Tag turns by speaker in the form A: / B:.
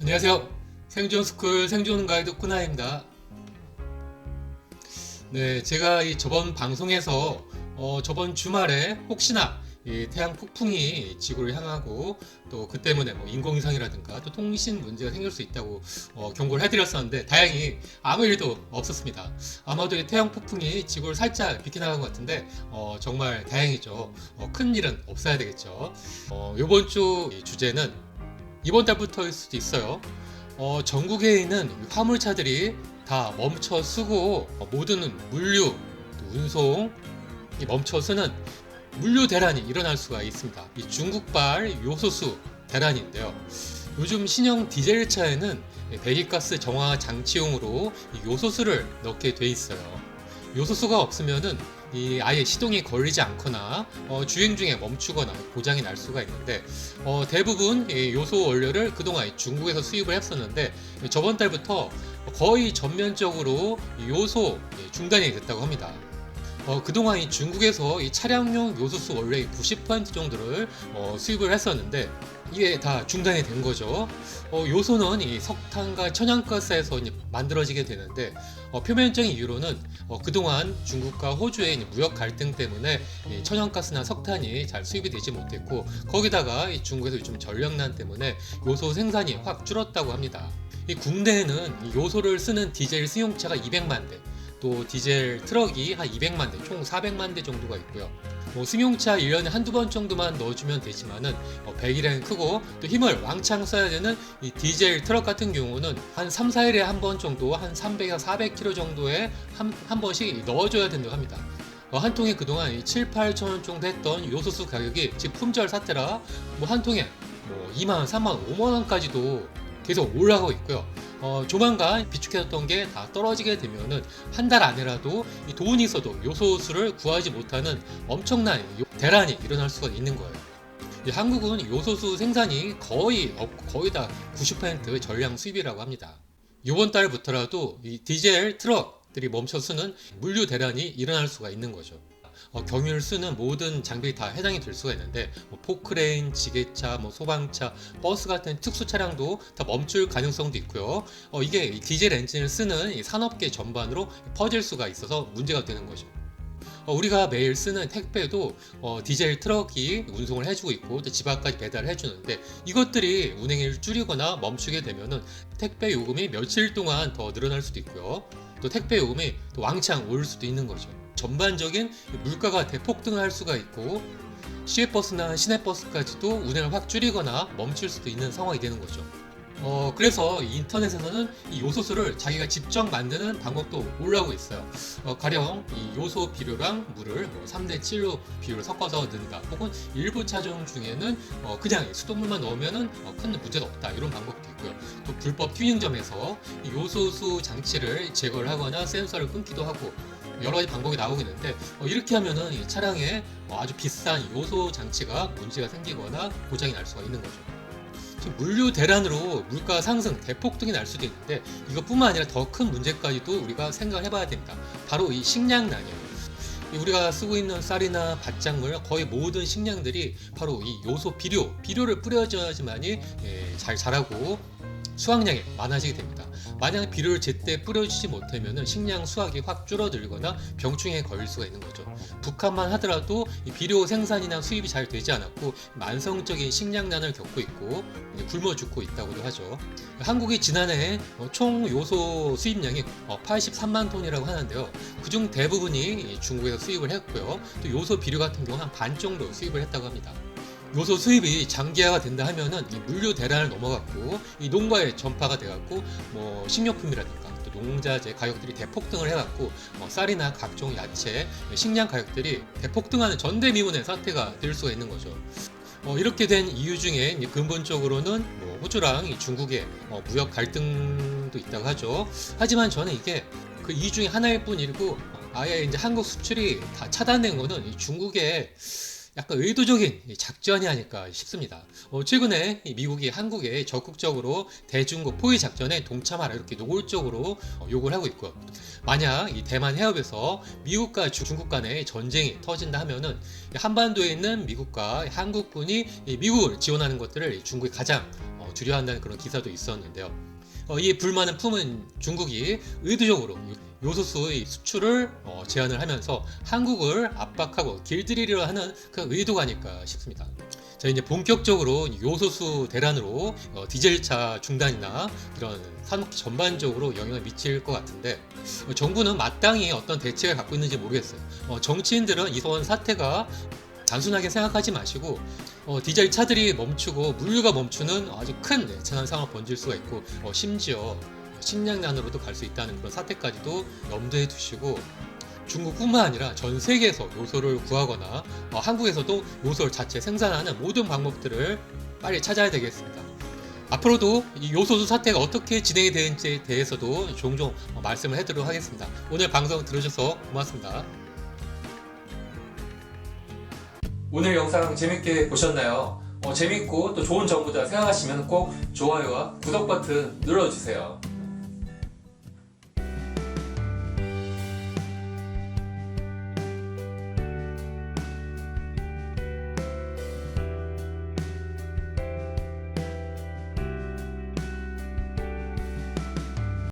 A: 안녕하세요. 생존스쿨 생존 가이드 꾸나입니다. 네, 제가 저번 방송에서 저번 주말에 혹시나 이 태양 폭풍이 지구를 향하고 또 그 때문에 뭐 인공위성이라든가 또 통신 문제가 생길 수 있다고 경고를 해드렸었는데 다행히 아무 일도 없었습니다. 아마도 이 태양 폭풍이 지구를 살짝 비켜나간 것 같은데 정말 다행이죠. 큰 일은 없어야 되겠죠. 이번 주 주제는 이번 달부터일 수도 있어요. 전국에 있는 화물차들이 다 멈춰 쓰고 모든 물류, 운송이 멈춰 서는 물류 대란이 일어날 수가 있습니다. 이 중국발 요소수 대란인데요. 요즘 신형 디젤 차에는 배기가스 정화 장치용으로 이 요소수를 넣게 돼 있어요. 요소수가 없으면은 아예 시동이 걸리지 않거나 주행 중에 멈추거나 고장이 날 수가 있는데 대부분 요소 원료를 그동안 중국에서 수입을 했었는데 저번 달부터 거의 전면적으로 요소 중단이 됐다고 합니다. 그동안 중국에서 차량용 요소수 원료의 90% 정도를 수입을 했었는데 이게 다 중단이 된 거죠. 요소는 이 석탄과 천연가스에서 만들어지게 되는데 표면적인 이유로는 그동안 중국과 호주의 무역 갈등 때문에 천연가스나 석탄이 잘 수입이 되지 못했고 거기다가 중국에서 요즘 전력난 때문에 요소 생산이 확 줄었다고 합니다. 국내에는 요소를 쓰는 디젤 승용차가 200만 대, 또 디젤 트럭이 한 200만 대, 총 400만 대 정도가 있고요. 승용차 1년에 한두 번 정도만 넣어주면 되지만은 배기량이 크고 또 힘을 왕창 써야 되는 이 디젤 트럭 같은 경우는 한 3, 4일에 한 번 정도 한 300에서 400km 정도에 한 번씩 넣어줘야 된다고 합니다. 한 통에 그동안 7, 8천 원 정도 했던 요소수 가격이 지금 품절 사태라 한 통에 2만 원, 3만 원, 5만 원까지도 계속 올라가고 있고요. 조만간 비축해뒀던 게 다 떨어지게 되면은 한 달 안에라도 돈이 있어도 요소수를 구하지 못하는 엄청난 대란이 일어날 수가 있는 거예요. 한국은 요소수 생산이 거의 다 90% 전량 수입이라고 합니다. 이번 달부터라도 이 디젤 트럭들이 멈춰 쓰는 물류 대란이 일어날 수가 있는 거죠. 경유를 쓰는 모든 장비에 다 해당이 될 수가 있는데 포크레인, 지게차, 소방차, 버스 같은 특수 차량도 다 멈출 가능성도 있고요. 이게 디젤 엔진을 쓰는 산업계 전반으로 퍼질 수가 있어서 문제가 되는 거죠. 우리가 매일 쓰는 택배도 디젤 트럭이 운송을 해주고 있고 또 집 앞까지 배달을 해주는데 이것들이 운행을 줄이거나 멈추게 되면은 택배 요금이 며칠 동안 더 늘어날 수도 있고요. 또 택배 요금이 또 왕창 오를 수도 있는 거죠. 전반적인 물가가 대폭등을 할 수가 있고 시외버스나 시내버스까지도 운행을 확 줄이거나 멈출 수도 있는 상황이 되는 거죠. 그래서 인터넷에서는 이 요소수를 자기가 직접 만드는 방법도 올라오고 있어요. 가령 이 요소 비료랑 물을 3대 7로 비율을 섞어서 넣는다. 혹은 일부 차종 중에는 그냥 수돗물만 넣으면은 큰 문제가 없다. 이런 방법도 있고요. 또 불법 튜닝점에서 이 요소수 장치를 제거를 하거나 센서를 끊기도 하고 여러 가지 방법이 나오고 있는데 이렇게 하면은 이 차량에 아주 비싼 요소 장치가 문제가 생기거나 고장이 날 수가 있는 거죠. 물류 대란으로 물가 상승 대폭등이 날 수도 있는데 이것뿐만 아니라 더 큰 문제까지도 우리가 생각을 해봐야 됩니다. 바로 이 식량난이에요. 우리가 쓰고 있는 쌀이나 밭작물 거의 모든 식량들이 바로 이 요소 비료를 뿌려줘야지만이 잘 자라고 수확량이 많아지게 됩니다. 만약 비료를 제때 뿌려주지 못하면 식량 수확이 확 줄어들거나 병충해에 걸릴 수가 있는 거죠. 북한만 하더라도 비료 생산이나 수입이 잘 되지 않았고 만성적인 식량난을 겪고 있고 굶어 죽고 있다고도 하죠. 한국이 지난해 총 요소 수입량이 83만 톤이라고 하는데요. 그중 대부분이 중국에서 수입을 했고요. 또 요소 비료 같은 경우 한 반 정도 수입을 했다고 합니다. 요소 수입이 장기화가 된다 하면은 이 물류 대란을 넘어갔고 이 농가에 전파가 돼갖고 식료품이라든가 또 농자재 가격들이 대폭등을 해갖고 쌀이나 각종 야채, 식량 가격들이 대폭등하는 전대미문의 사태가 될 수가 있는 거죠. 이렇게 된 이유 중에 근본적으로는 호주랑 중국의 무역 갈등도 있다고 하죠. 하지만 저는 이게 그 이유 중에 하나일 뿐이고 아예 이제 한국 수출이 다 차단된 거는 이 중국의 약간 의도적인 작전이 아닐까 싶습니다. 최근에 미국이 한국에 적극적으로 대중국 포위 작전에 동참하라 이렇게 노골적으로 요구를 하고 있고요. 만약 이 대만 해협에서 미국과 중국 간의 전쟁이 터진다 하면은 한반도에 있는 미국과 한국군이 미국을 지원하는 것들을 중국이 가장 줄여야 한다는 그런 기사도 있었는데요. 이 불만을 품은 중국이 의도적으로 요소수의 수출을 제한을 하면서 한국을 압박하고 길들이려 하는 그 의도가 아닐까 싶습니다. 자, 이제 본격적으로 요소수 대란으로 디젤차 중단이나 이런 산업계 전반적으로 영향을 미칠 것 같은데, 정부는 마땅히 어떤 대책을 갖고 있는지 모르겠어요. 정치인들은 이번 사태가 단순하게 생각하지 마시고 디젤 차들이 멈추고 물류가 멈추는 아주 큰 재난 상황을 번질 수가 있고, 심지어 식량난으로도 갈 수 있다는 그런 사태까지도 염두에 두시고, 중국뿐만 아니라 전 세계에서 요소를 구하거나 한국에서도 요소 자체 생산하는 모든 방법들을 빨리 찾아야 되겠습니다. 앞으로도 이 요소수 사태가 어떻게 진행이 되는지에 대해서도 종종 말씀을 해드리도록 하겠습니다. 오늘 방송 들어주셔서 고맙습니다. 오늘 영상 재밌게 보셨나요? 재밌고 또 좋은 정보다 생각하시면 꼭 좋아요와 구독 버튼 눌러주세요.